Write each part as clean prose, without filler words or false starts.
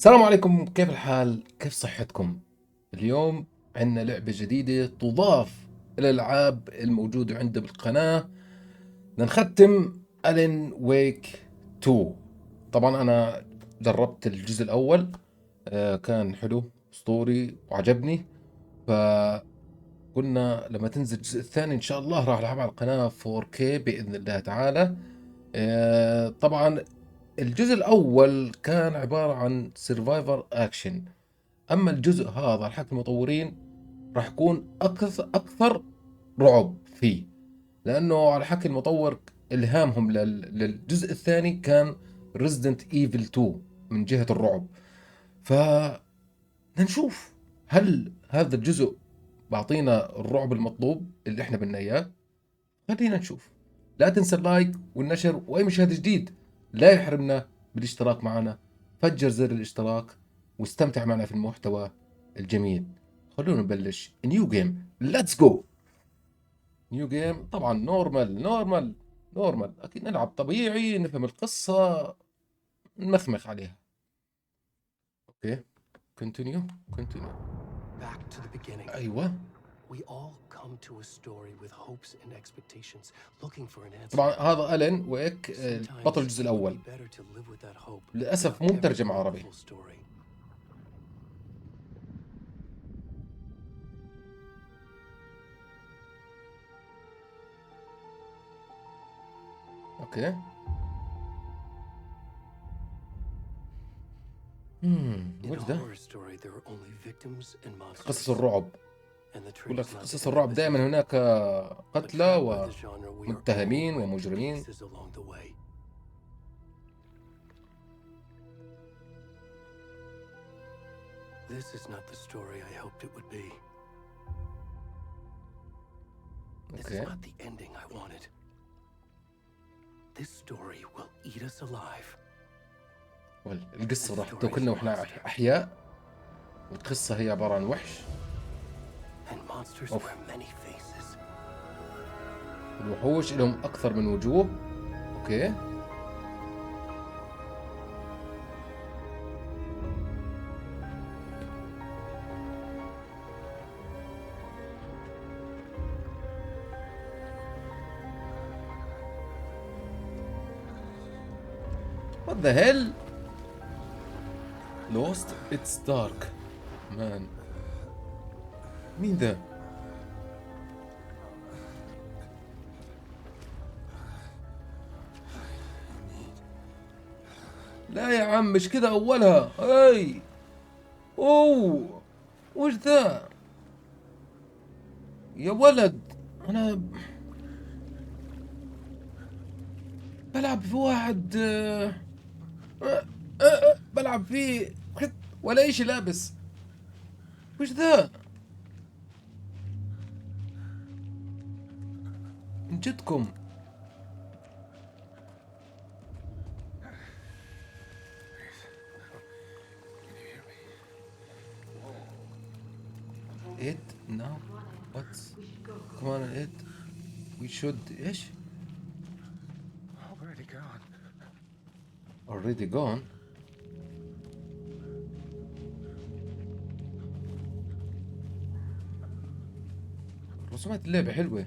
السلام عليكم، كيف الحال؟ كيف صحتكم؟ اليوم عندنا لعبة جديدة تضاف إلى الألعاب الموجودة عندنا بالقناة. بدنا نختم ألين ويك 2. طبعا أنا جربت الجزء الأول، كان حلو أسطوري وعجبني. فقلنا لما تنزل الجزء الثاني إن شاء الله راح ألعبها على القناة 4K بإذن الله تعالى. طبعا الجزء الأول كان عبارة عن سيرفايفر أكشن، اما الجزء هذا على حكي المطورين راح يكون اكثر رعب فيه، لانه على حكي المطور الهامهم للجزء الثاني كان ريزدنت ايفل 2 من جهة الرعب. فنشوف هل هذا الجزء بعطينا الرعب المطلوب اللي احنا بدنا اياه. خلينا نشوف. لا تنسى اللايك والنشر، واي مشاهد جديد لا يحرمنا بالاشتراك معنا. فجر زر الاشتراك واستمتع معنا في المحتوى الجميل. خلونا نبلش نيو جيم. ليتس جو. نيو جيم طبعا نورمال اكيد نلعب طبيعي، نفهم القصة، نمخمخ عليها. اوكي، كونتينيو. Back to the beginning. ايوه، We all come to a story with hopes and expectations, looking for an answer. طبعا هذا ألين ويك بطل Sometimes الجزء it would الأول. be better to live with that hope للأسف without مو ever مترجم knowing the عربي. full story. اوكي. In وش a ده؟ horror story, there are only victims and monsters. قصص الرعب. And the يقول trick لك is في not to قصص الرعب empathize, دائما هناك but قتلى trapped by the genre, we are all ومتهمين ripped to ومجرمين. pieces along the way. This is not the story I hoped it would be. This is اوكي. not the ending I wanted. This story will eat us alive. القصة راح تاكلنا واحنا احياء. القصة هي عبارة عن وحش. And monsters أوف. wear many faces. الوحوش لهم اكثر من وجوه. اوكي. What the hell? Lost it's dark. Man. مين ده؟ لا يا عم، مش كده اولها. اي اوه، وش ذا يا ولد؟ انا بلعب في واحد بلعب فيه ولا ايش لابس. وش ذا؟ من جدكم Ed now what's come on Ed we should ايش already gone. رسومات اللعبة حلوة،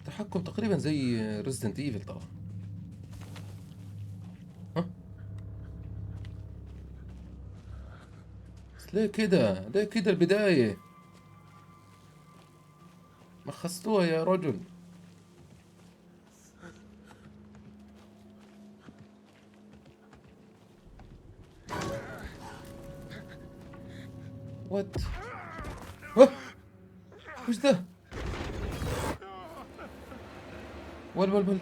تحكم تقريبا زي ريزدنت ايفل طبعا. ها بس ليه كده البداية مخستوها يا رجل. وات وش ذا؟ ول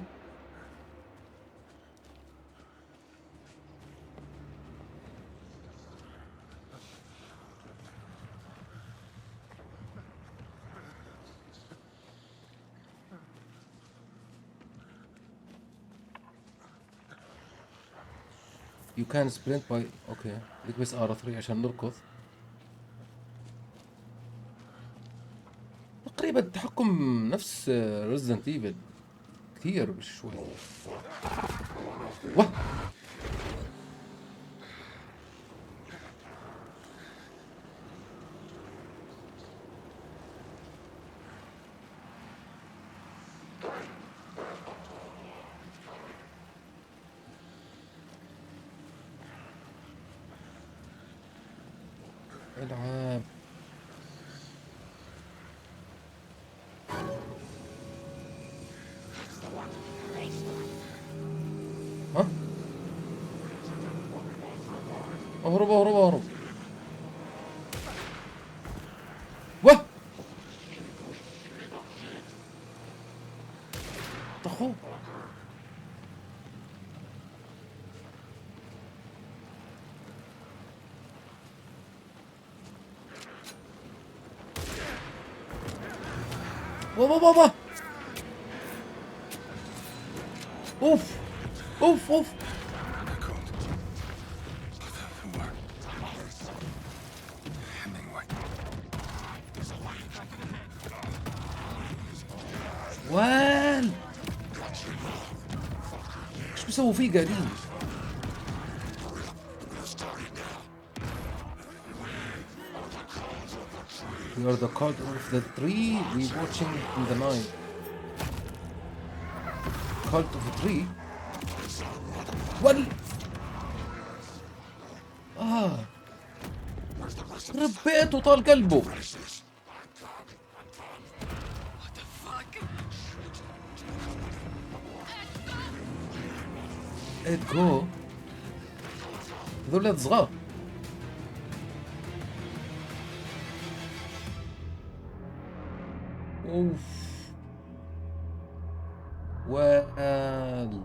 You can sprint by اوكي. ليك بس R3 عشان نركض. تقريبا التحكم نفس ريزدنت ايفل كثير، مش شوي. واه العب. ها؟ اهرب اهرب اهرب. واه طخو. بابا بابا. اوف اوف اوف. وال ايش بيسووا فيه قاعدين؟ We are the cult of the tree we watching in the night. Cult of the tree. وال ربيته طال قلبه. Let go. هذول ولاد صغار. اوف وال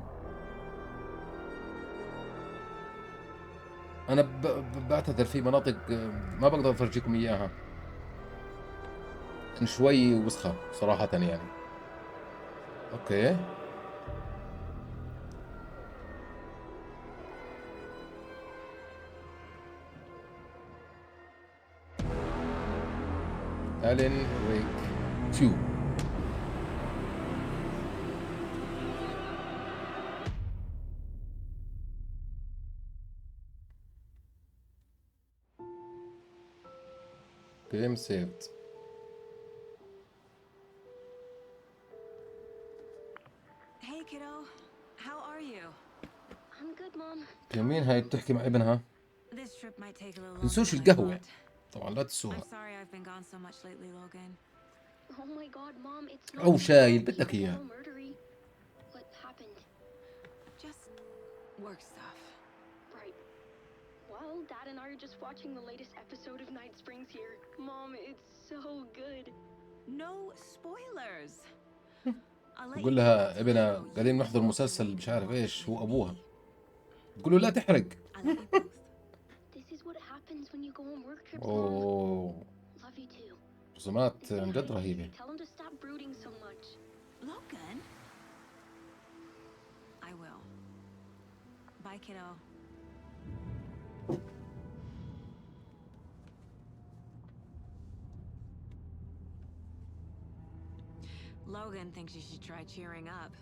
انا بعتذر في مناطق ما بقدر افرجيكم اياها، شوي وسخة صراحة يعني. اوكي آلان ويك 2. Game saved. Hey kiddo, how are you? I'm good, Mom. يمين هاي بتحكي مع ابنها. This trip might take a little longer تنسوش than I القهوة thought. طبعا، لا تنسوها. I'm sorry I've been gone so much lately, Logan. Oh my God, Mom, it's not أو شاي people بدك إياه. so murdery. What happened? Just work stuff. Right. Well, Dad and I are just watching the latest episode of Night Springs here. Mom, it's so good. No spoilers. I'll let you تقول know لها tomorrow. ابنها You قاعدين نحضر will مسلسل be مش عارف ايش، هو watching ابوها. me. تقول له لا تحرق. I love you both. This is what happens when you go on work trips, Mom. اوه Love you too. رسومات Say عن hi جد to رهيبة. Izzy. Tell him to stop brooding so much. Logan? I will. Bye, kiddo. Logan thinks you should try cheering up.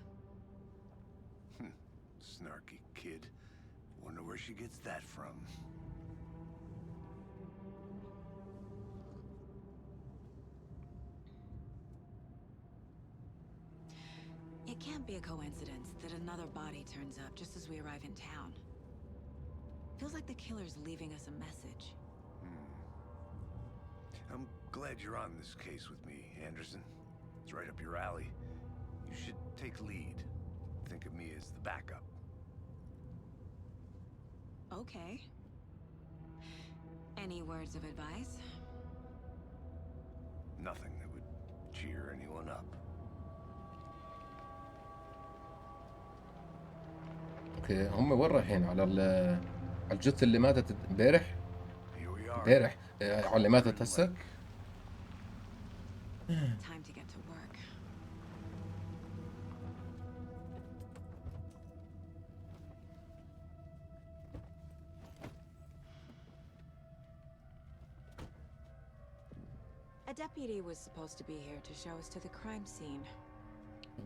Snarky kid. Wonder where she gets that from. It can't be a coincidence that another body turns up just as we arrive in town. Feels like the killer's leaving us a message. I'm glad you're on this case with me, Anderson. It's right up your alley. You should take lead. Think of me as the backup. Okay. Any words of advice? Nothing that would cheer anyone up. اوكي هم وين رايحين؟ على على الجثة اللي ماتت امبارح؟ Here we are. امبارح على اللي ماتت هسه؟ Time to get to work. A deputy was supposed to be here to show us to the crime scene.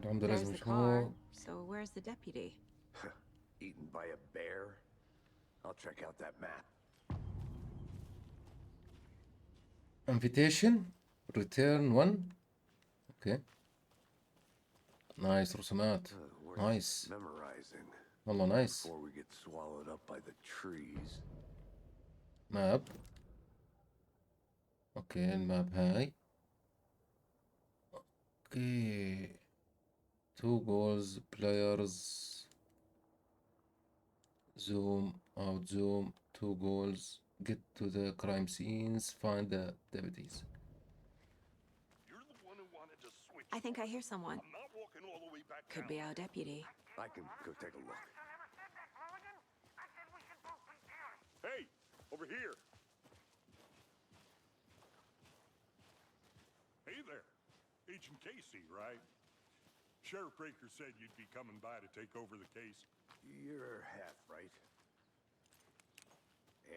عنده There's لازم the car, يشوف. so where's the deputy? Eaten by a bear? I'll check out that map. invitation return 1. اوكي نايس رسومات. Worth نايس memorizing والله نايس. before we get swallowed up by the trees. ماب اوكي الماب هاي. اوكي 2 goals players zoom out zoom 2 goals get to the crime scenes find the deputies. You're the one who wanted to switch. I think I hear someone. I'm not walking all the way back Could down. be our deputy. I can go take a look. Hey, over here. Hey there. Agent Casey, right? Sheriff Breaker said you'd be coming by to take over the case. You're half right.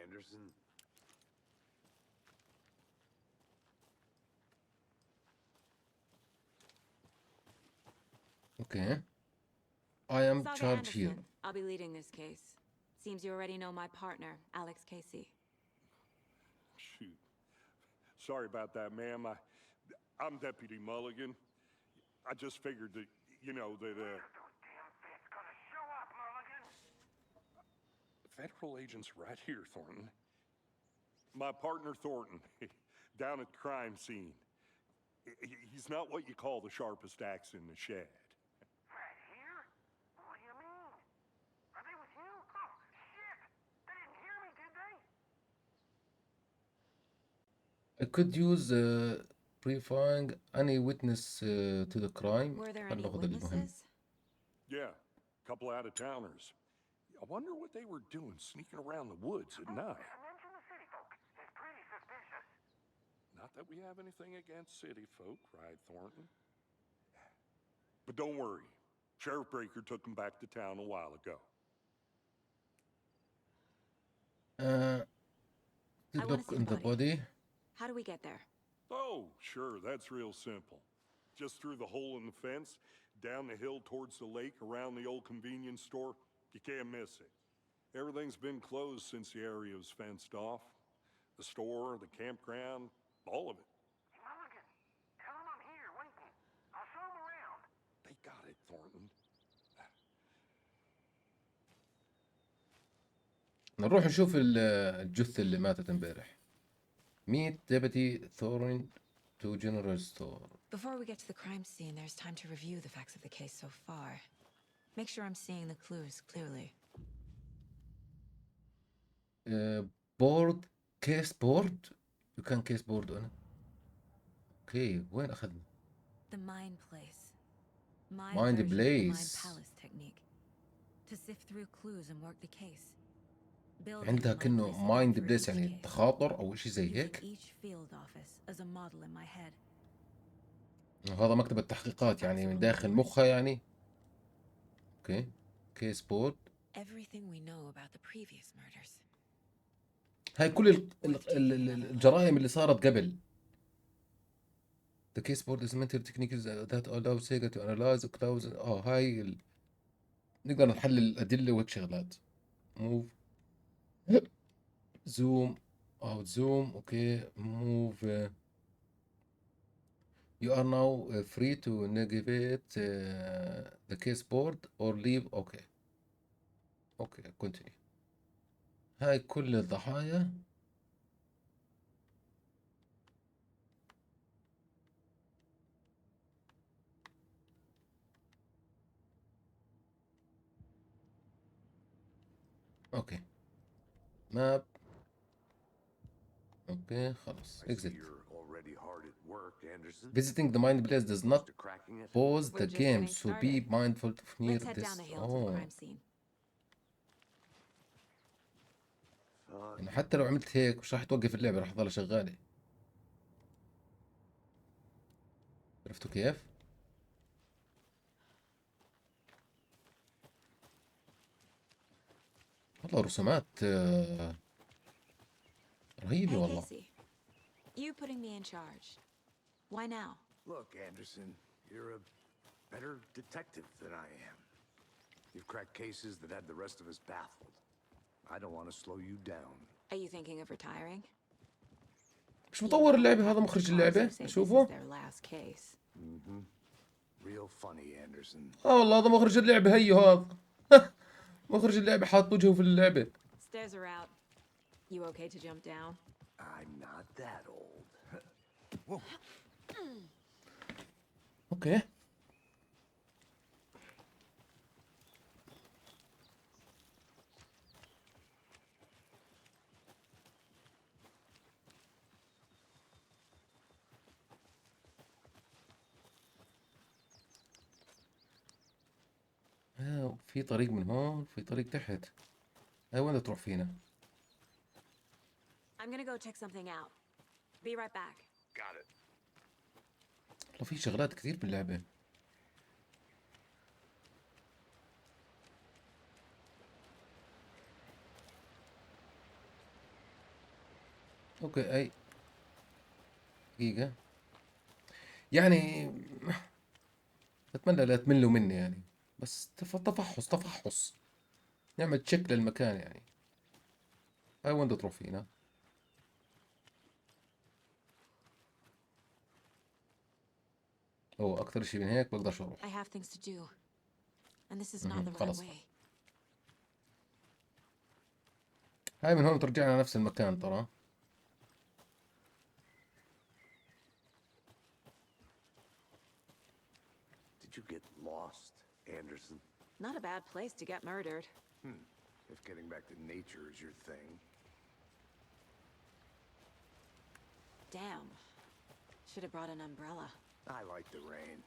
Anderson. Okay. I am Saga charged here. Anderson. I'll be leading this case. Seems you already know my partner, Alex Casey. Shoot. Sorry about that, ma'am. I'm Deputy Mulligan. I just figured that, you know, that, Federal agents right here, Thornton. My partner, Thornton, down at the crime scene. He's not what you call the sharpest axe in the shed. Right here? What do you mean? Are they with you? Oh, shit! They didn't hear me, did they? I could use verifying any witness to the crime. Were there any خلنا ناخذ المهم. witnesses? Yeah, a couple out-of-towners. I wonder what they were doing sneaking around the woods at night. Mention the city folk. It's pretty suspicious. Not that we have anything against city folk, right, Thornton? But don't worry. Sheriff Breaker took them back to town a while ago. I wanna Look see in the the body. How do we get there? Oh, sure, that's real simple. Just through the hole in the fence, down the hill towards the lake, around the old convenience store. You can't miss it. Everything's been closed since the area was fenced off. The store, the campground, all of it. Mulligan, tell them I'm here waiting. I'll show them around. They got it, Thornton. نروح نشوف الجثة اللي ماتت امبارح. Meet Deputy Thorin to General Store. Before we get to the crime scene, there's time to review the facts of the case so far. Make sure I'm seeing the clues clearly. Board case board. You can case board أنا. اوكي وين أخذنا؟ The mind place. My Mind version of the mind place. palace technique. To sift through clues and work the case. Build عندها a mind كأنه place mind for place each يعني case. تخاطر أو إشي زي Using هيك. each field office as a model in my head. هذا مكتب التحقيقات يعني من داخل مخها يعني. اوكي كيس بورد. Everything we know about the previous murders. هاي كل الجرائم اللي صارت قبل. The case board is mental techniques that allow Sega to analyze clouds. هاي نقدر نحلل الأدلة وهيك شغلات. Move zoom out zoom. اوكي move. You are now free to navigate the case board or leave. اوكي continue. هاي كل الضحايا. اوكي ماب. اوكي خلاص I see exit. you're already hard at work, Anderson. Visiting the mind place does not After cracking it. pause We're the just game, getting so be started. mindful of near Let's head this. down the hill to the crime scene. يعني حتى لو عملت هيك مش راح توقف اللعبة، راح تظل شغالة. عرفتوا كيف؟ والله رسومات رهيبة Hey والله. Casey, you putting me in charge. Why now? Look, Anderson, you're a better detective than I am. You've cracked cases that had the rest of us baffled. I don't want to slow you down. Are you thinking of retiring? مش مطور اللعبة هذا مخرج اللعبة أشوفه. Their last case. Real funny, Anderson. والله هذا مخرج اللعبة هيو هذا. مخرج اللعبة حاط وجهه في اللعبة. Stairs are out. You okay to jump down? I'm not that old. اوكي. في طريق من هون، في طريق تحت. وين تروح فينا؟ I'm gonna go check something out. Be right back. Got it. والله في شغلات كثير باللعبة. اوكي اي دقيقة. يعني اتمنى لا تملوا مني يعني، بس تفحص نعمل تشيك للمكان يعني. وين بدها تروح فينا؟ هو اكثر شيء من هيك بقدرش اروح. I have things to do. And this is not the right خلاص. way. هاي من هون ترجعنا نفس المكان ترى. Did you get lost, Anderson? Not a bad place to get murdered. If getting back to nature is your thing. Damn. Should have brought an umbrella. I like the rain.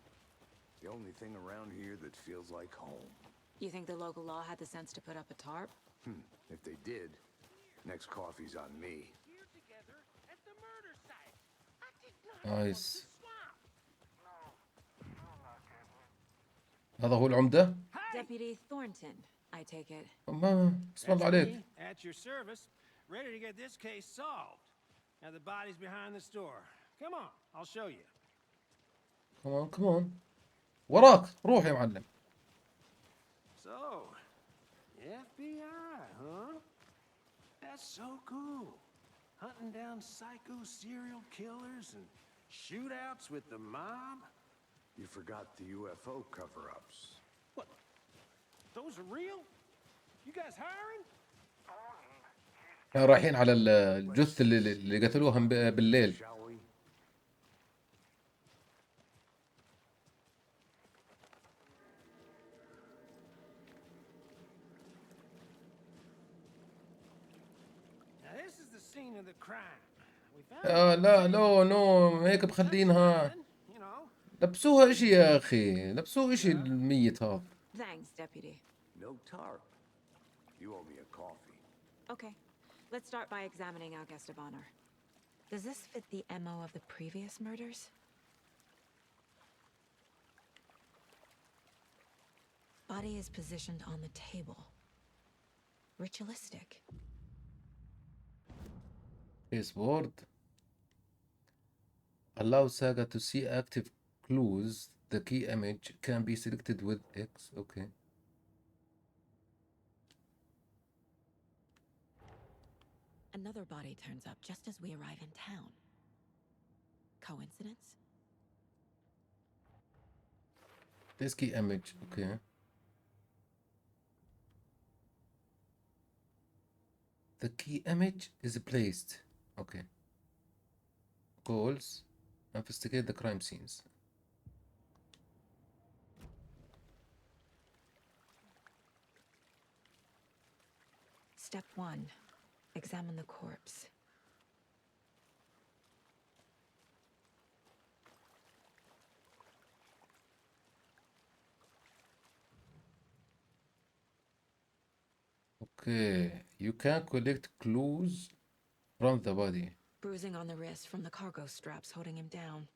The only thing around here that feels like home. You think the local law had the sense to put up a tarp? If they did, next coffee's on me. Here together at the murder site. I did not نايس. want this swamp. هذا هو العمدة. Deputy Thornton, I take it. ما اسم الله عليك. Me, at your service, ready to get this case solved. Now the body's behind the store. Come on, I'll show you. كمان وراك، روح يا معلم. So, FBI, huh? That's so cool. Hunting down psycho serial killers and shootouts with the mob. You forgot the UFO cover-ups. What? Those are real? You guys hiring? رايحين على الجثة اللي قتلوها بالليل. Shall we? Now this is the scene of the crime. We found لا نو هيك بخلينها. you know. لبسوها اشي يا اخي، لبسوها اشي الميت هذا. Thanks, Deputy. No tarp. You owe me a coffee. Okay, let's start by examining our guest of honor. Does this fit the MO of the previous murders? Body is positioned on the table. Ritualistic. Baseboard. Allow Saga to see active clues. The key image can be selected with X. Okay. Another body turns up just as we arrive in town. Coincidence? This key image. Okay. The key image is placed. Okay. Goals. Investigate the crime scenes. Step 1. Examine the corpse. Okay. You can collect clues from the body. Bruising on the wrist from the cargo straps holding him down.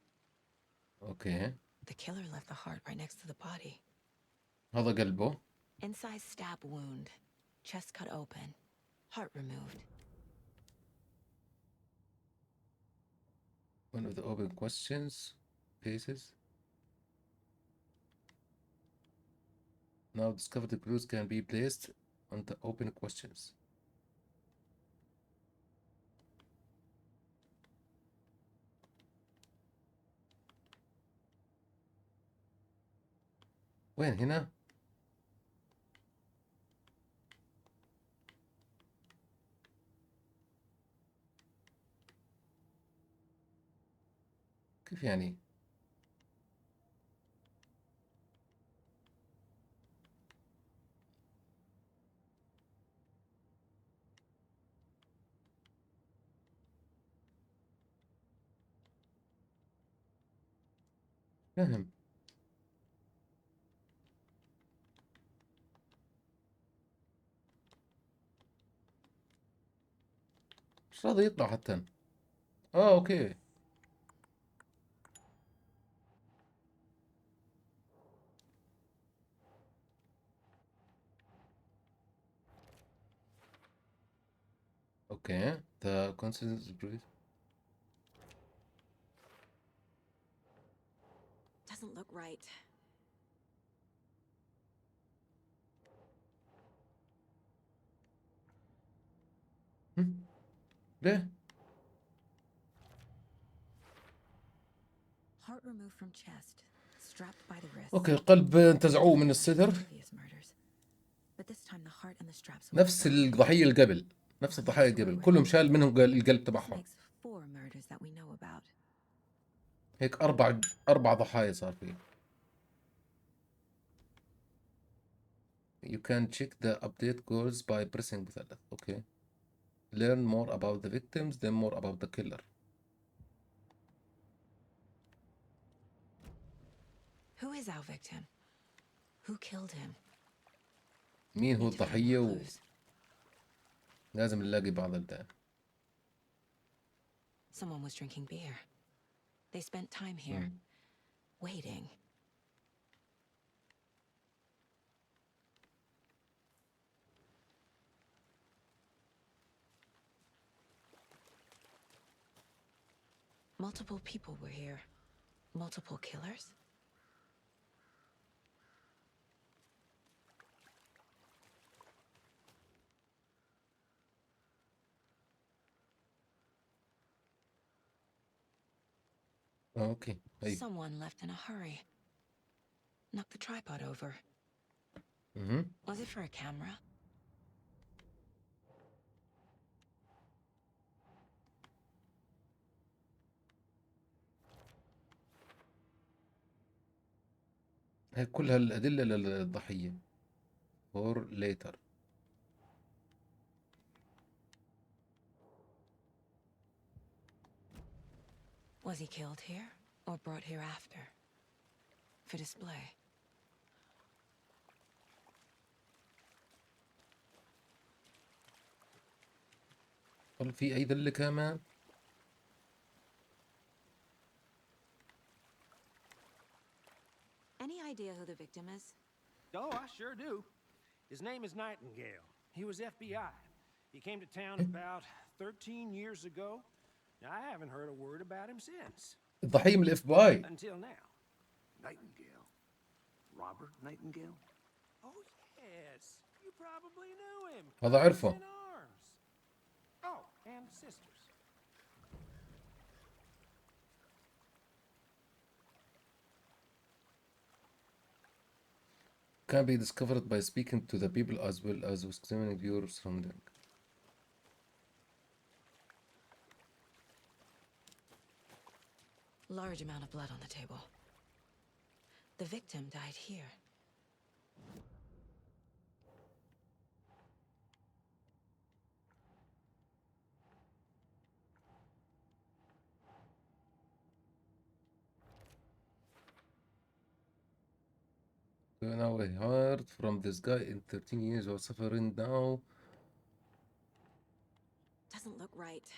Okay. The killer left the heart right next to the body. هذا قلبه. Incised stab wound. Chest cut open. Heart removed. One of the open questions pieces. Now discover the clues can be placed on the open questions. وين هنا؟ كيف يعني؟ فاهم. مش راضي يطلع حتى. اوكي. اوكي. The constant breeze. Doesn't look right. ليه؟ Heart removed from chest, strapped by the wrist. اوكي، القلب انتزعوه من الصدر. Previous murders. But this time the heart and the straps were نفس الضحية اللي قبل، نفس الضحايا اللي قبل، كلهم شال منهم القلب This تبعهم. makes 4 murders that we know about. هيك أربع ضحايا صار فيه. You can check the update goals by pressing مثلث. اوكي. Learn more about the victims, then more about the killer. Who is our victim? Who killed him? مين هو Need to find more الضحية؟ clues. ولازم نلاقي بعض الدم. Someone was drinking beer. They spent time here, waiting. Multiple people were here. Multiple killers? اوكي. هي. Someone left in a hurry. Knocked the tripod over. مهم. Was it for a camera? هي كلها الأدلة للضحية. or later. Was he killed here or brought here after? For display. هل في أي دلة كمان؟ Any idea who the victim is? Oh, I sure do. His name is Nightingale. He was FBI. He came to town about 13 years ago. Now, I haven't heard a word about him since. الضحية من FBI. Until now. Nightingale? Robert Nightingale? Oh, yes. You probably knew him. هذا عرفه. In arms. Oh, and sisters. Can be discovered by speaking to the people as well as examining your surrounding. Large amount of blood on the table. The victim died here. So now I heard from this guy in 13 years was suffering now. Doesn't look right.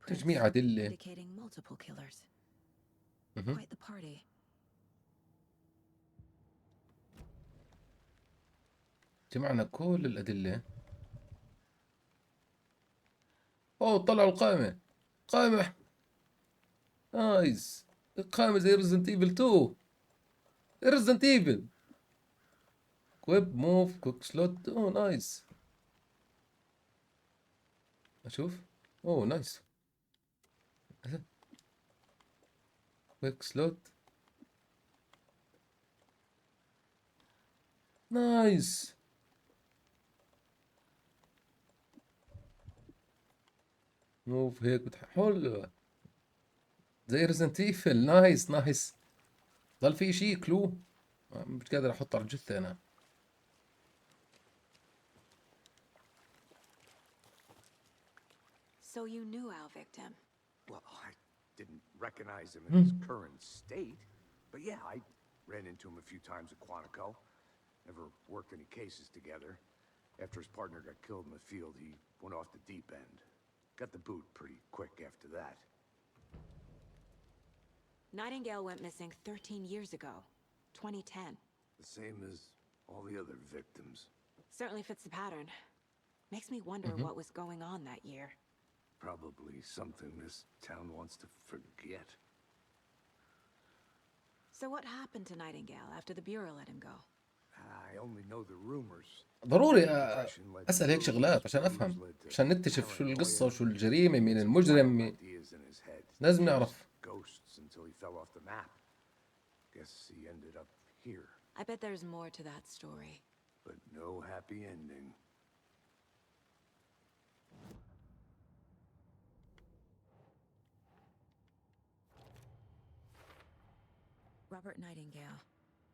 تجميع أدلة. Indicating multiple killers. مهم. Quite the party. جمعنا كل الأدلة. أوه، طلعوا القائمة. قائمة. نايس. قائمة زي ريزدنت ايفل 2. ريزدنت ايفل. كويب موف كويك سلوت. اوه نايس. اشوف. اوه نايس. كويك سلوت. نايس. موف هيك حلو زي ريزدنت ايفل. نايس نايس. ضل في شيء كلو مش قادر احطه على الجثة انا. So you knew our victim. Well, I didn't recognize him in his current state, but yeah, I ran into him a few times at Quantico. Never worked any cases together. After his partner got killed in the field, he went off the deep end. Got the boot pretty quick after that. Nightingale went missing 13 years ago, 2010. The same as all the other victims. Certainly fits the pattern. Makes me wonder what was going on that year. Probably something this town wants to forget. So what happened to Nightingale after the Bureau let him go? I only know the rumors. ضروري اسأل هيك شغلات عشان افهم، عشان نكتشف شو القصة وشو الجريمة، مين المجرم، Ideas in his head. لازم نعرف. Ghosts until he fell off the map. Guess he ended up here, I bet there's more to that story. but no happy ending. Robert Nightingale,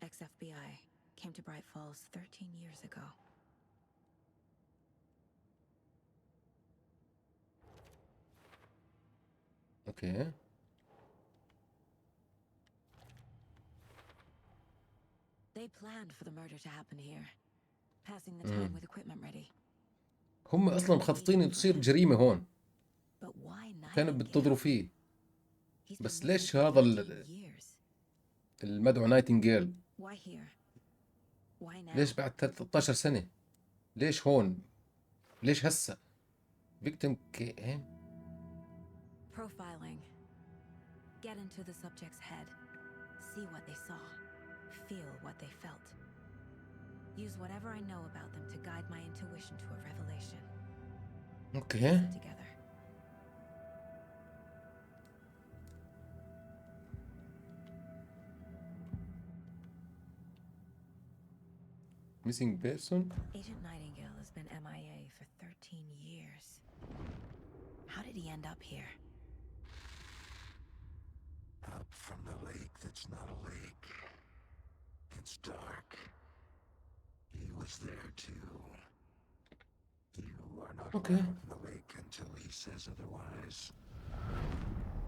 ex-FBI, came to Bright Falls 13 years ago. اوكي. They planned for the murder to happen here, passing the time with equipment ready. هم اصلا مخططين تصير جريمة هون، But why كانوا Nightingale? بينتظروا فيه. He's been بس missing ليش for هذا 13 years. المدعو نايتنجيل Why here? Why now? ليش بعد 13 سنة؟ ليش هون؟ ليش هسه؟ فيكتيم Profiling. Get into the subject's head. See what they saw. Feel what they felt. Use whatever I know about them to guide my intuition to a revelation. اوكي. Put together. missing person. Agent Nightingale has been MIA for 13 years. How did he end up here? Up from the lake that's not a lake. It's dark. He was there too. You are not Okay. allowed in the lake until he says otherwise.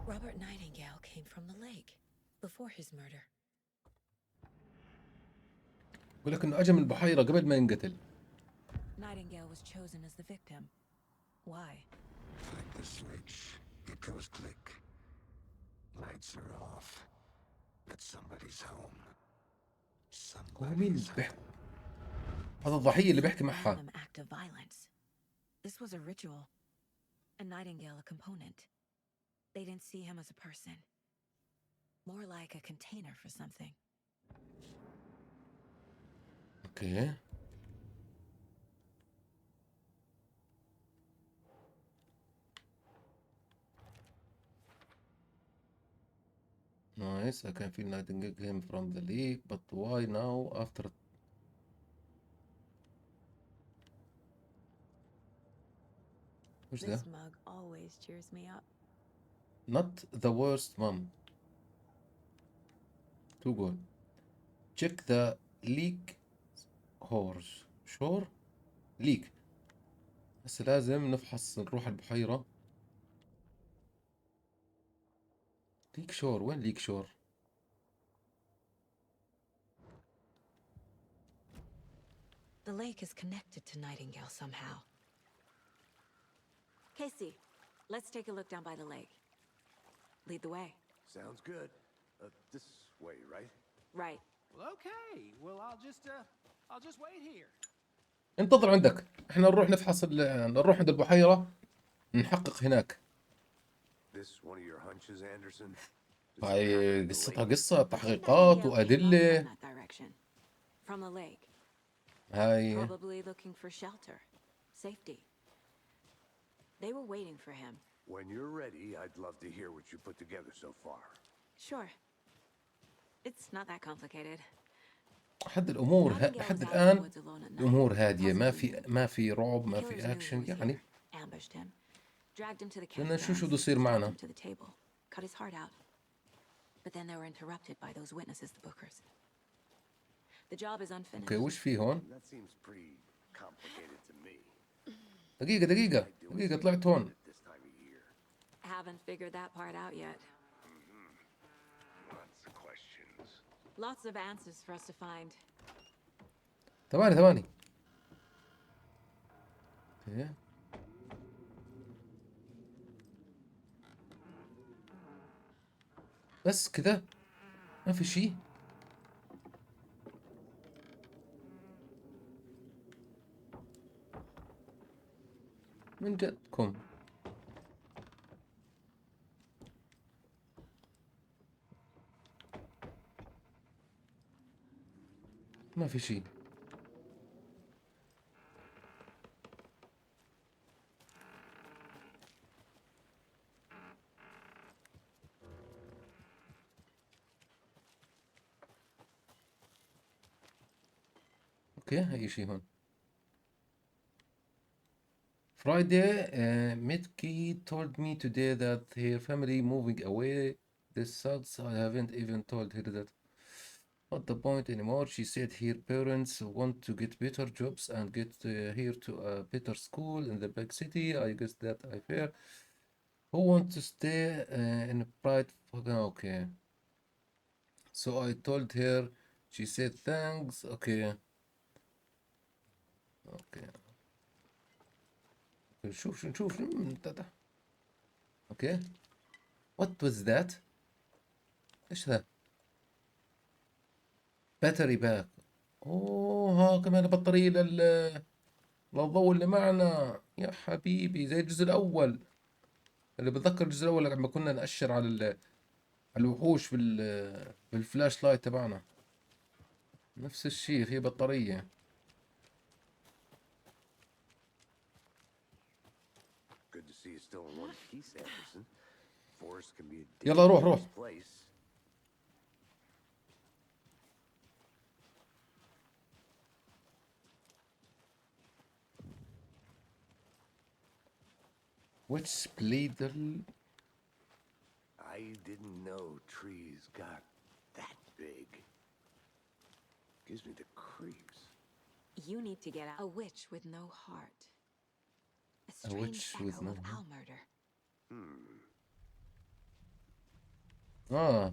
Robert Nightingale came from the lake before his murder. بقول لك انه اجى من البحيرة قبل ما ينقتل. Nightingale was chosen as the victim. Why? Flick the switch. It goes click. Lights are off. But somebody's home. هو مين Somebody's بيحكي؟ هذا الضحية اللي بيحكي معها. Random act of violence. This was a ritual. And Nightingale a component. They didn't see him as a person. More like a container for something. اوكي. Nice. I can feel Nightingale came from the league, but why now after? وش ذا؟ This mug always cheers me up. Not the worst mom. Too good. Check the leak horse. شور؟ ليك. هسه لازم نفحص نروح البحيرة. ليك شور، وين ليك شور؟ The lake is connected to Nightingale somehow. Casey, let's take a look down by the lake. Lead the way. Sounds good. This way, right? Right. Well, okay. Well, I'll just wait here. انتظر عندك. احنا نروح نفحص نروح عند البحيرة نحقق هناك. This one of your hunches, Anderson? Does it هاي happen in the قصتها lake? قصة تحقيقات Nightingale came up وأدلة. from that direction. From the lake. هاي Probably looking for shelter. Safety. They were waiting for him. When you're ready, I'd love to hear what you put together so far. Sure. It's not that complicated. حد الأمور Nightingale لحد was out in the الآن woods alone at night. الأمور هادية، Possibly ما في رعب، ما killers في knew he أكشن was يعني. here, ambushed him, Dragged him to the بدنا نشوف شو بده campgrounds, يصير strapped معنا. him to the table, cut his heart out. But then they were interrupted by those witnesses, the Bookers. The job is unfinished. اوكي وش في هون؟ That seems pretty complicated to me. دقيقة طلعت هون. At this time of year. Haven't figured that part out yet. Lots of questions. Lots of answers for us to find. ثواني. اوكي. بس كذا ما في شيء. من جدكم ما في شيء. اوكي هاي شيء هون. Friday, Mitki told me today that her family moving away. This sucks. I haven't even told her that. Not the point anymore. She said her parents want to get better jobs and get here to a better school in the big city. I guess that I fair. Who want to stay in a bright? Okay. So I told her. She said thanks. Okay. نشوف اوكي. What was that؟ ايش ذا؟ باتري باك. اوه ها كمان بطارية للضوء اللي معنا يا حبيبي زي الجزء الاول. اللي بتذكر الجزء الاول لما كنا نأشر على الوحوش بالفلاش لايت تبعنا. نفس الشيء في بطارية. Good to see you still in one piece, Anderson. Forest can be a يلا روح dangerous place. Which played the... I didn't know trees got that big. Gives me the creeps. You need to get out. A witch with no heart. A A strange witch with echo no of heart. owl murder.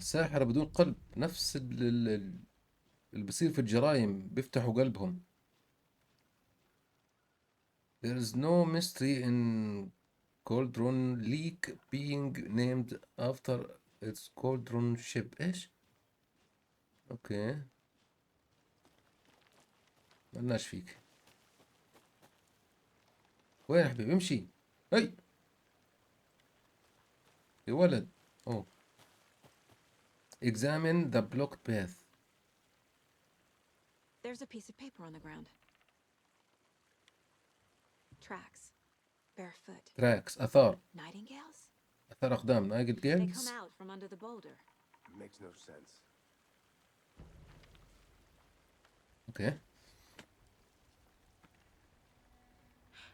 ساحرة بدون قلب. نفس اللي بيصير في الجرايم بيفتحوا قلبهم. There is no mystery in Cauldron Lake being named after its cauldron ship. ايش؟ اوكي. مالناش فيك. وين يا حبيبي امشي. هي يا ولد. اوه. Examine the blocked path. There's a piece of paper on the ground. Tracks. Barefoot. Tracks. آثار. Nightingales? آثار أقدام. They Nightingales. come out from under the boulder. Makes no sense. Okay.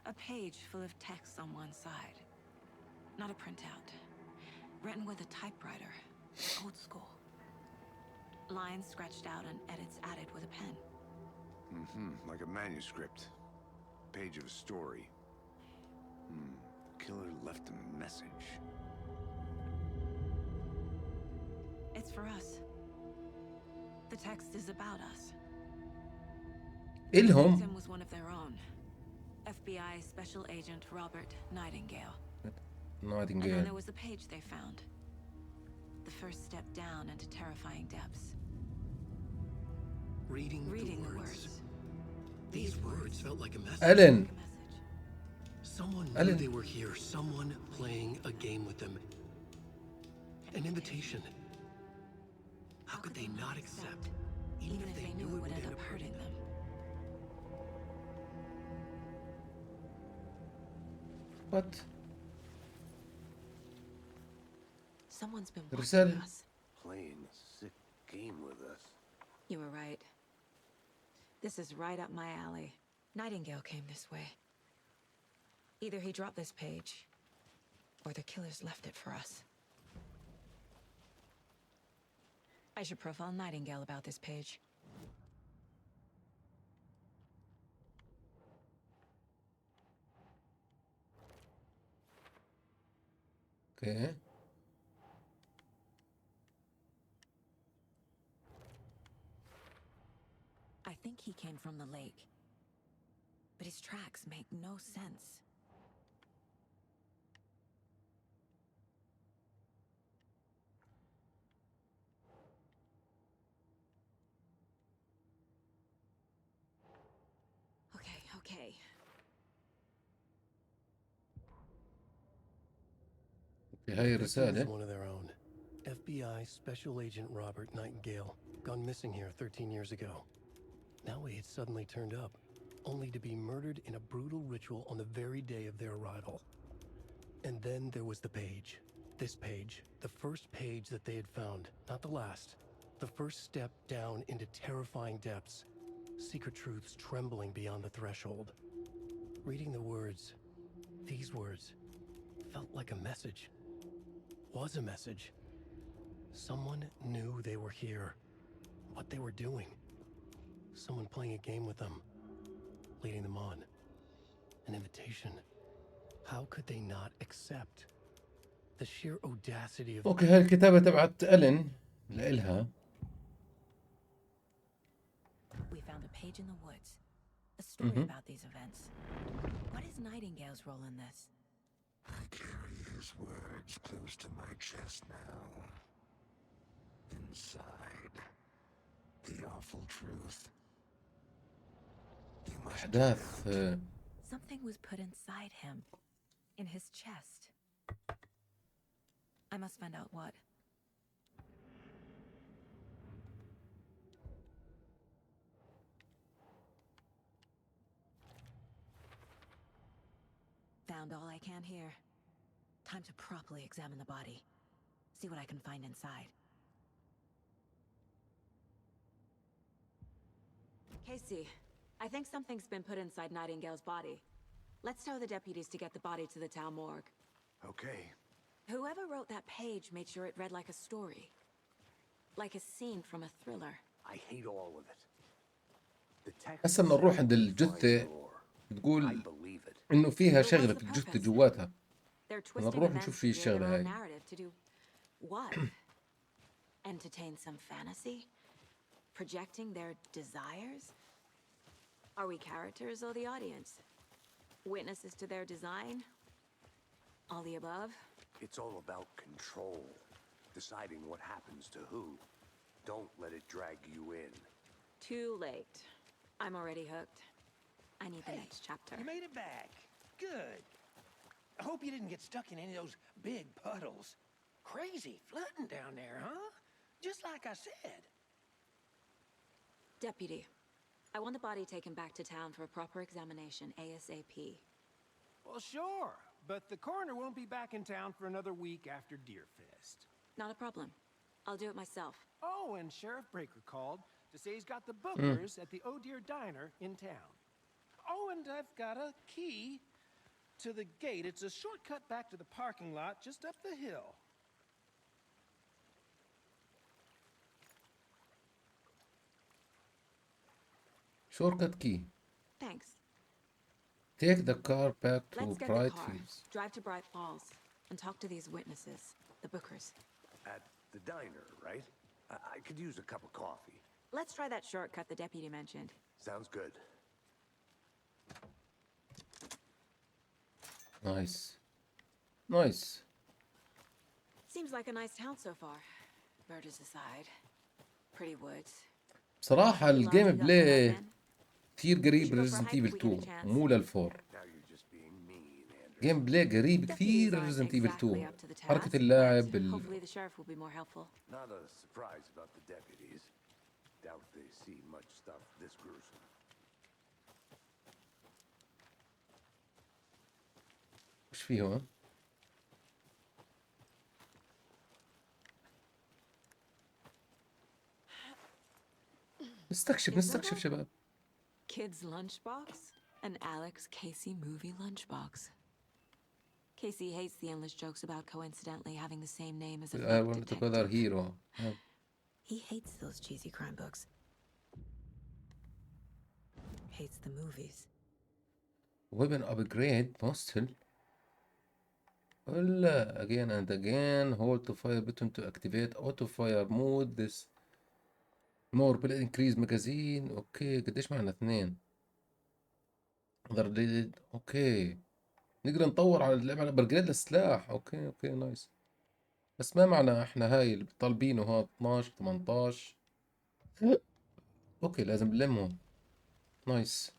A page full of text on one side. Not a printout. Written with a typewriter. Old school. Lines scratched out and edits added with a pen. Like a manuscript. Page of a story. Killer left a message. It's for us. The text is about us. The إلهم. victim was one of their own. FBI Special Agent Robert Nightingale. And then Nightingale. there was the page they found. The first step down into terrifying depths. Reading Reading the words. These words felt like a message. آلان. A message. Someone knew Alan. they were here. Someone playing a game with them. An invitation. How could they not accept, even if they knew it would end up hurting them? What? Someone's been رسالة. watching us. Playing a sick game with us. You were right. This is right up my alley. Nightingale came this way. Either he dropped this page, Or the killers left it for us. I should profile Nightingale about this page. اوكي. I think he came from the lake. But his tracks make no sense. Okay. في هاي This was الرسالة. one of their own. FBI Special Agent Robert Nightingale, gone missing here 13 years ago. Now he had suddenly turned up, only to be murdered in a brutal ritual on the very day of their arrival. And then there was the page. This page, the first page that they had found, not the last. The first step down into terrifying depths. Secret truths trembling beyond the threshold. Reading the words, these words, felt like a message. Was a message. Someone knew they were here, what they were doing. Someone playing a game with them, leading them on. An invitation. How could they not accept? The sheer audacity of... اوكي، هاي الكتابة تبعت ألين لإلها. We found a page in the woods. A story about these events. What is Nightingale's role in this? I carry his words close to my chest now. Inside, the awful truth. You must أحداث Something was put inside him. In his chest. I must find out what. Found all I can here. Time to properly examine the body. See what I can find inside. Casey, I think something's been put inside Nightingale's body. Let's tell the deputies to get the body to the town morgue. Okay. Whoever wrote that page made sure it read like a story. Like a scene from a thriller. I hate all of it. The text هسه بدنا نروح عند says الجثة. find lore. I بتقول believe it. إنه فيها But what's شغلة the في الجثة purpose? جواتها. They're twisting نروح events نشوف to شو create الشغلة their own هاي. narrative to do what? Entertain some fantasy? Projecting their desires? Are we characters or the audience? Witnesses to their design? All the above? It's all about control. Deciding what happens to who. Don't let it drag you in. Too late. I'm already hooked. I need the next chapter. You made it back. Good. I hope you didn't get stuck in any of those big puddles. Crazy flooding down there, huh? Just like I said. Deputy, I want the body taken back to town for a proper examination ASAP. Well, sure. But the coroner won't be back in town for another week after Deerfest. Not a problem. I'll do it myself. Oh, and Sheriff Breaker called to say he's got the bookers at the Oh Dear Diner in town. Oh, and I've got a key to the gate. It's a shortcut back to the parking lot just up the hill. Shortcut key. Thanks. Take the car back to Let's get Bright the car, Fields. drive to Bright Falls, and talk to these witnesses, the bookers. At the diner, right? I could use a cup of coffee. Let's try that shortcut the deputy mentioned. Sounds good. Nice. Nice. Seems like a nice town so far. Murders aside. Pretty woods. بصراحة الجيم Lodging up بلاي for nothing. كثير قريب Should go for a لريزدنت hike ايفل if we get a 2 chance. مو للفور. Now you're just being mean, Andrew. جيم بلاي قريب Deputies كثير aren't لريزدنت ايفل exactly 2. up to the task, حركة but اللاعب hopefully the sheriff will be more helpful. Not a surprise about the deputies. Doubt they see much stuff this gruesome. وش فيه هون؟ نستكشف شباب. Kid's lunchbox? An Alex Casey movie lunchbox. Casey hates the endless jokes about coincidentally having the same name as a I fake want to go there detective. hero. He hates those cheesy crime books. Hates the movies. Weapon upgrade postal. ولا again and again. Hold to fire button to activate auto fire mode. This more bullet increase magazine. اوكي قديش معنا 2 اوكي نقدر نطور على اللعبة على برجريد للسلاح. اوكي نايس. بس ما معنا احنا هاي اللي طالبينه هاد 12 18. اوكي لازم نلمهم. نايس.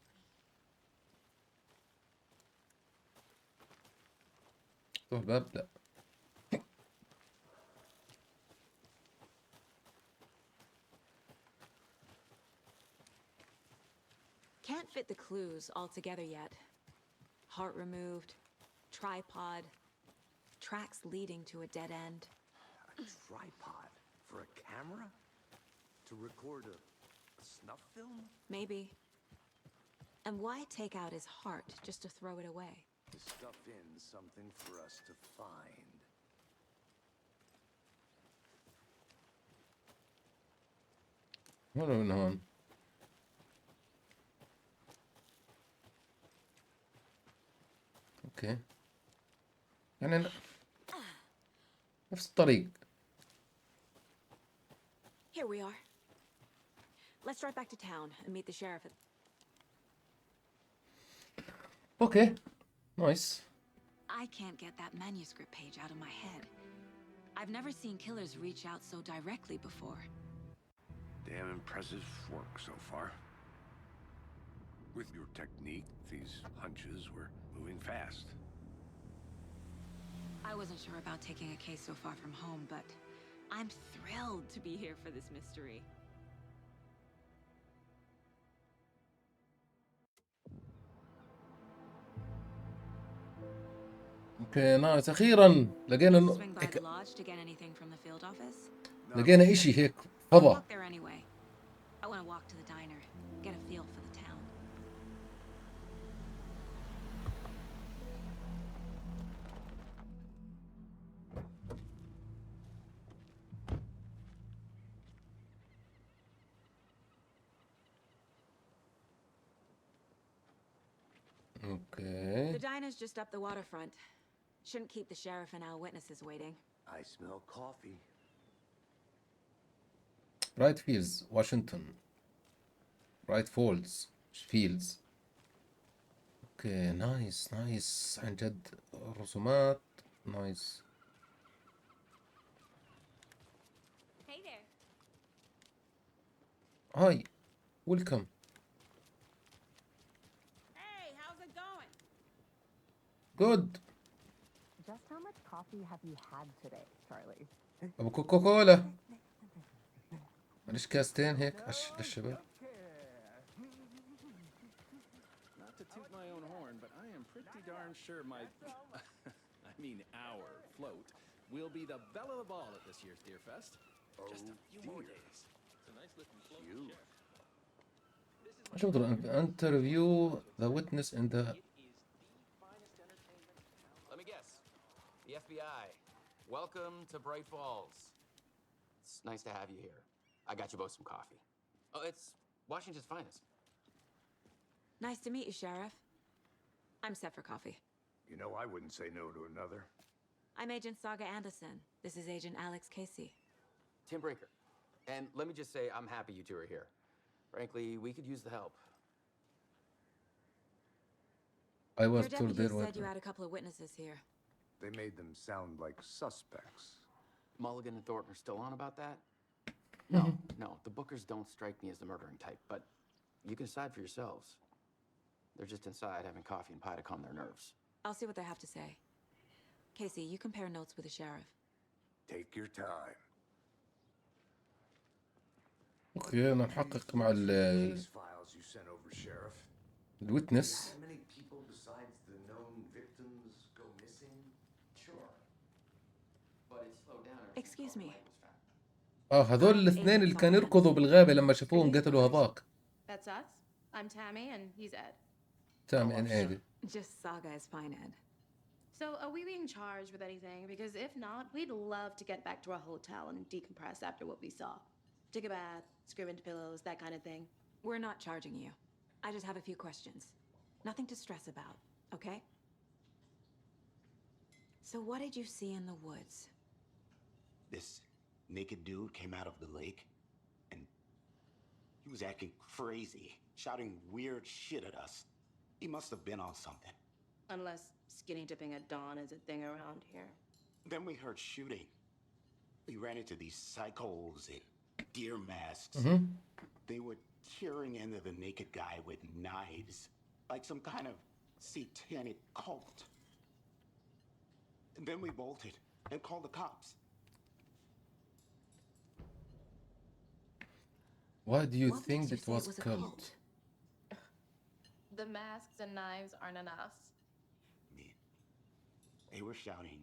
افتح الباب. لا Can't fit the clues all together yet. Heart removed, tripod, tracks leading to a dead end. A tripod for a camera? To record a snuff film? Maybe. And why take out his heart just to throw it away? To stuff in something for us to find. هون من هون. اوكي يعني نفس الطريق. Here we are. Let's drive back to town and meet the sheriff at... اوكي نايس. I can't get that manuscript page out of my head. I've never seen killers reach out so directly before. Damn impressive work so far. With your technique, these hunches were moving fast. I wasn't sure about taking a case so far from home, but I'm thrilled to be here for this mystery. اوكي نايس. اخيرا لقينا Swing by the lodge to get anything from the field office? لقينا اشي هيك I'll فضا. walk there anyway. I want to walk to the diner, get a feel for the town. اوكي The diner's just up the waterfront. Shouldn't keep the sheriff and our witnesses waiting. I smell coffee. رايت فيلز واشنطن. رايت فولز فيلز. اوكي نايس عن جد. الرسومات نايس. Hey there. هاي ويلكم. Hey, how's it going? جود. Just how much coffee have you had today, Charlie? ابو كوكا كولا. معلش كاستين هيك للشباب. Not to toot my own horn, but I am pretty darn sure my, I mean our float will be the belle of the ball at this year's Deer Fest. Just a few more days. It's a nice looking float. شوف انترفيو ذا ويتنس ان ذا. Let me guess. The FBI. Welcome to Bright Falls. It's nice to have you here. I got you both some coffee. Oh, it's Washington's finest. Nice to meet you, Sheriff. I'm set for coffee. You know, I wouldn't say no to another. I'm Agent Saga Anderson. This is Agent Alex Casey. Tim Breaker. And let me just say, I'm happy you two are here. Frankly, we could use the help. I was Your told deputy there said you were. had a couple of witnesses here. They made them sound like suspects. Mulligan and Thornton are still on about that? No, the Bookers don't strike me as the murdering type, but you can decide for yourselves. They're just inside having coffee and pie to calm their nerves. I'll see what they have to say. Casey, you compare notes with the sheriff. Take your time. اوكي انا نحقق مع These files you sent over, Sheriff. الويتنس. How many people besides the known victims go missing? Sure. But it slowed down everything. Excuse me. هذول الاثنين اللي كانوا يركضوا بالغابة لما شافوهم قتلوا هذاك. That's us. I'm Tammy and he's Ed. تامي ان ايدي. Just Saga is fine, Ed. So, are we being charged with anything? Because if not, we'd love to get back to our hotel and decompress after what we saw. Take a bath, scream into pillows, that kind of thing. We're not charging you. I just have a few questions. Nothing to stress about, okay? So what did you see in the woods? This naked dude came out of the lake, and he was acting crazy, shouting weird shit at us. He must have been on something. Unless skinny dipping at dawn is a thing around here. Then we heard shooting. We ran into these psychos in deer masks. They were tearing into the naked guy with knives, like some kind of satanic cult. And then we bolted and called the cops. Why do you What think makes you it say was it was a cult? cult? The masks and knives aren't enough. They were shouting,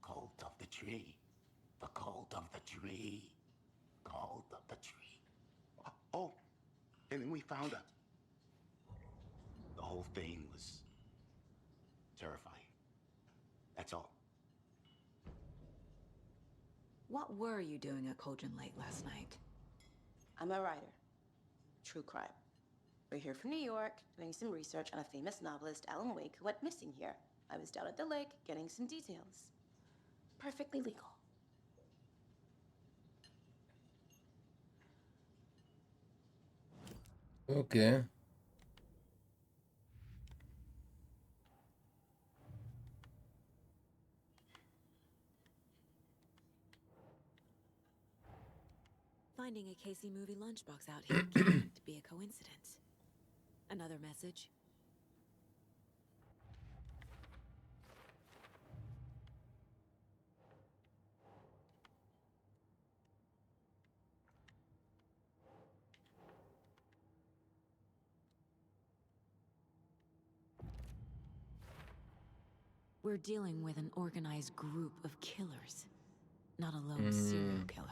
"Cult of the tree, the cult of the tree, cult of the tree." Oh, and then we found her. The whole thing was terrifying. That's all. What were you doing at Cauldron Lake last night? I'm a writer. True crime. We're here from New York, doing some research on a famous novelist, Alan Wake, who went missing here. I was down at the lake, getting some details. Perfectly legal. Okay. Finding a Casey movie lunchbox out here can't be a coincidence. Another message? We're dealing with an organized group of killers, not a lone serial killer.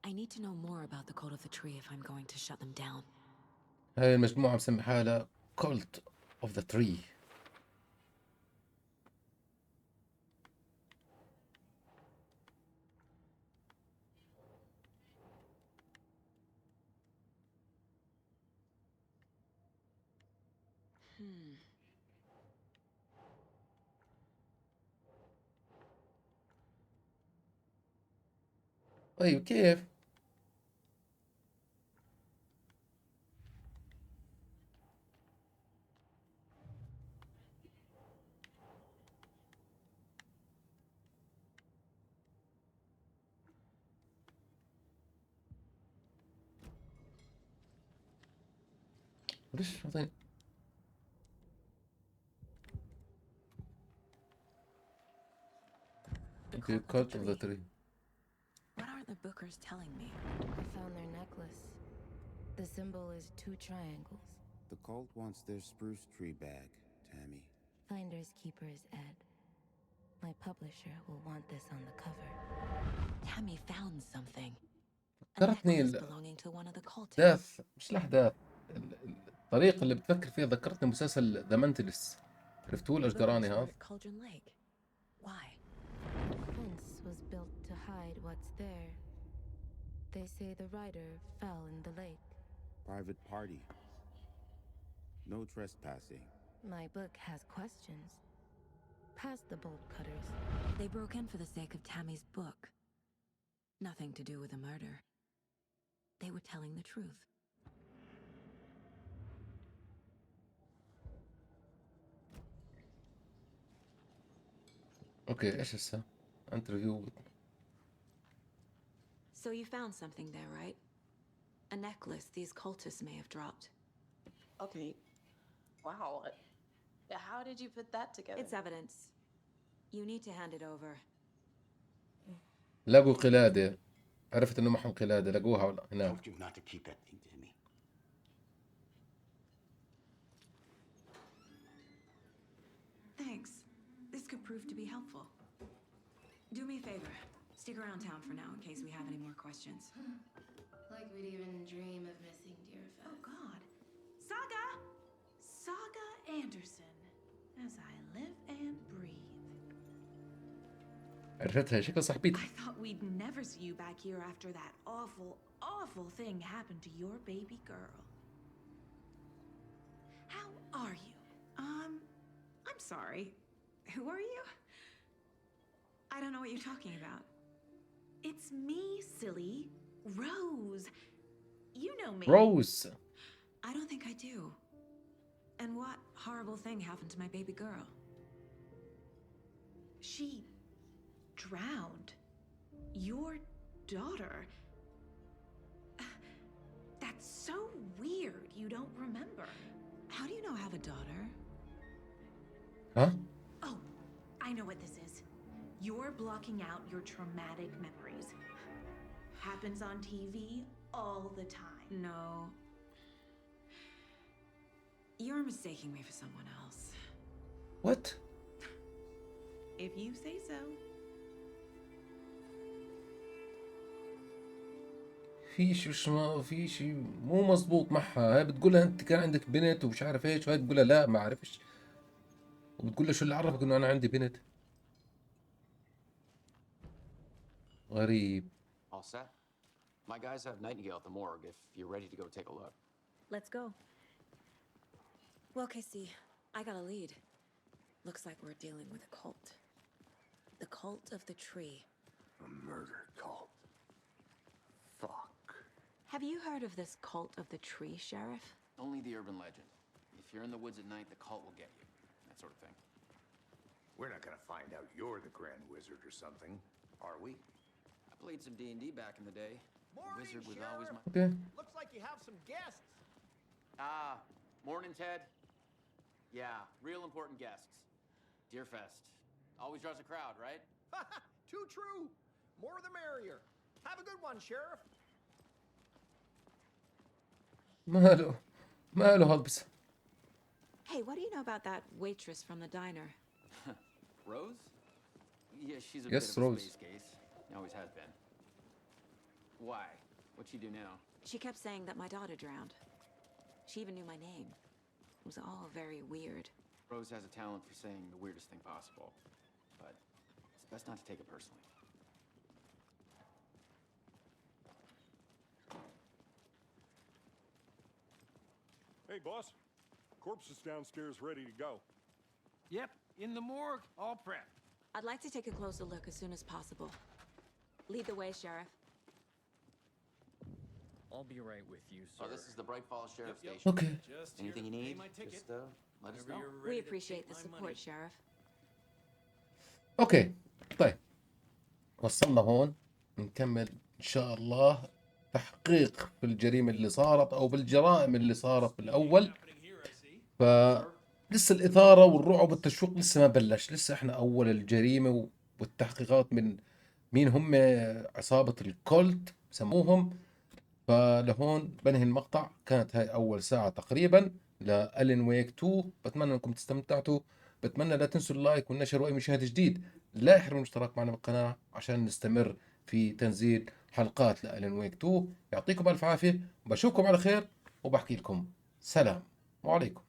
I need to know more about the cult of the tree if I'm going to shut them down. هاي المجموعة مسمى حالها Cult of the Tree. طيب كيف؟ ليش عطيني؟ The Cult of the Tree. What aren't the bookers telling me? I found their necklace. The symbol is 2 triangles. The cult wants their spruce tree back, Tammy. Finders keepers, Ed. My publisher will want this on the cover. Tammy found something. A ذكرتني necklace belonging to one of the cultists. الأحداث مش الأحداث الطريقة اللي بتفكر فيها ذكرتني مسلسل ذا منتلس. عرفتوه الأشقراني هذا؟ Cauldron Lake. Why? The fence was built to hide what's there. They say the writer fell in the lake. Private party. No trespassing. My book has questions. Past the bolt cutters. They broke in for the sake of Tammy's book. Nothing to do with a murder. They were telling the truth. اوكي ايش هسه؟ انترفيو. So you found something there, right? A necklace these cultists may have dropped. Okay. Wow. How did you put that together? It's evidence. You need to hand it over. لقوا قلادة. عرفت انه معهم قلادة لقوها هناك. Told you not to keep that thing to me. Thanks. This could prove to be helpful. Do me a favor. Stick around town for now in case we have any more questions. Like we'd even dream of missing dear Fest. Oh God. Saga! Saga Anderson. As I live and breathe. عرفتها شكل صاحبتي. I thought we'd never see you back here after that awful, awful thing happened to your baby girl. How are you? I'm sorry. Who are you? I don't know what you're talking about. It's me, silly. Rose. You know me. Rose. I don't think I do. And what horrible thing happened to my baby girl? She drowned. Your daughter. That's so weird. You don't remember. How do you know I have a daughter? Huh? Oh, I know what this is. You're blocking out your traumatic memories. Happens on TV all the time. No. You're mistaking me for someone else. What? If you say so. في شيء مو مزبوط معها. هاي بتقولها انت كان عندك بنت ومش عارف ايش، وهي بتقولها لا ما اعرفش، وبتقول له شو اللي عرفك انه انا عندي بنت. غريب. All set? My guys have Nightingale at the morgue if you're ready to go take a look. Let's go. Well, Casey, I got a lead. Looks like we're dealing with a cult. The cult of the tree. A murder cult. Fuck. Have you heard of this cult of the tree, Sheriff? Only the urban legend. If you're in the woods at night, the cult will get you. That sort of thing. We're not gonna find out you're the Grand Wizard or something, are we? I played some D&D back in the day. Morning, Wizard was Sheriff. always my... Okay. Looks like you have some guests. Ah, morning, Ted. Yeah, real important guests. Deerfest. Always draws a crowd, right? Too true. More the merrier. Have a good one, Sheriff. ماله هالبس. Hey, what do you know about that waitress from the diner? Rose? Yeah, she's a Yes, bit of a Rose. space case. Always has been. Why? What'd she do now? She kept saying that my daughter drowned. She even knew my name. It was all very weird. Rose has a talent for saying the weirdest thing possible. But it's best not to take it personally. Hey, boss. Corpse is downstairs ready to go. Yep, in the morgue, all prepped. I'd like to take a closer look as soon as possible. Lead the way, Sheriff. I'll be right with you, sir. Oh, this is the Bright Falls Sheriff Yep. Station. Okay. Just Anything you here to need, pay my ticket. just let us Whenever know. you're We ready to appreciate take the my support, money. Sheriff. اوكي طيب، وصلنا هون نكمل ان شاء الله تحقيق في الجريمة اللي صارت او بالجرائم اللي صارت بالاول. فلسه الاثارة والرعب والتشويق لسه ما بلش، لسه احنا اول الجريمة والتحقيقات من مين هم عصابة الكولت سموهم. فلهون بنهي المقطع. كانت هاي اول ساعة تقريبا لألين ويك 2. بتمنى انكم استمتعتوا. بتمنى لا تنسوا اللايك والنشر واي مشاهد جديد. لا يحرموا الاشتراك معنا بالقناة عشان نستمر في تنزيل حلقات لألين ويك 2. يعطيكم الف عافية وبشوفكم على خير وبحكي لكم سلام وعليكم.